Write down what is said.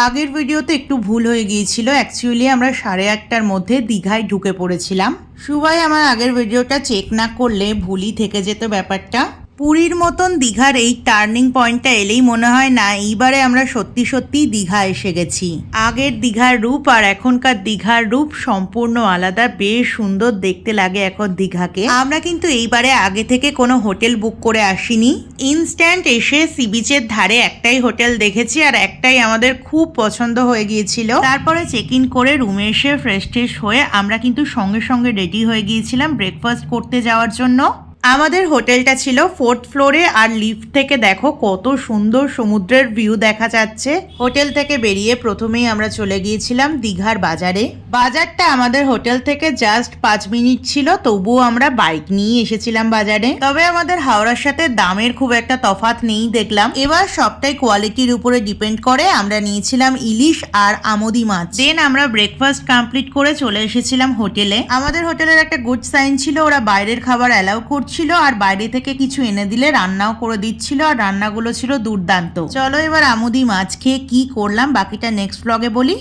আগের ভিডিওতে একটু ভুল হয়ে গিয়েছিল। অ্যাকচুয়ালি আমরা 8:30টার মধ্যে দীঘায় ঢুকে পড়েছিলাম। সবাই আমার আগের ভিডিওটা চেক না করলে ভুলই থেকে যেত ব্যাপারটা। পুরীর মতন দীঘার এই টার্নিং পয়েন্টটা এলেই মনে হয় না এইবারে আমরা সত্যি সত্যি দীঘা এসে গেছি। আগের দীঘার রূপ আর এখনকার দীঘার রূপ সম্পূর্ণ আলাদা। বেশ সুন্দর দেখতে লাগে এখন দীঘাকে। আমরা কিন্তু এইবারে আগে থেকে কোনো হোটেল বুক করে আসিনি। ইনস্ট্যান্ট এসে সি বিচের ধারে একটাই হোটেল দেখেছি আর একটাই আমাদের খুব পছন্দ হয়ে গিয়েছিল। তারপরে চেক ইন করে রুমে এসে ফ্রেশ ট্রেশ হয়ে আমরা কিন্তু সঙ্গে সঙ্গে রেডি হয়ে গিয়েছিলাম ব্রেকফাস্ট করতে যাওয়ার জন্য। আমাদের হোটেলটা ছিল 4th ফ্লোরে আর লিফট থেকে দেখো কত সুন্দর সমুদ্রের ভিউ দেখা যাচ্ছে। হোটেল থেকে বেরিয়ে প্রথমেই আমরা চলে গিয়েছিলাম দীঘার বাজারে। বাজারটা আমাদের হোটেল থেকে জাস্ট 5 মিনিট ছিল, তবুও আমরা বাইক নিয়ে এসেছিলাম বাজারে। তবে আমাদের হাওড়ার সাথে দামের খুব একটা তফাৎ নেই দেখলাম। এবার সবটাই কোয়ালিটির উপরে ডিপেন্ড করে। আমরা নিয়েছিলাম ইলিশ আর আমোদি মাছ। দেন আমরা ব্রেকফাস্ট কমপ্লিট করে চলে এসেছিলাম হোটেলে। আমাদের হোটেলের একটা গুড সাইন ছিল, ওরা বাইরের খাবার অ্যালাউ করছিল আর বাইরে থেকে কিছু এনে দিলে রান্নাও করে দিচ্ছিল আর রান্নাগুলো ছিল দুর্দান্ত। চলো এবার আমুদি মাছ খেয়ে কি করলাম বাকিটা নেক্সট ব্লগে বলি।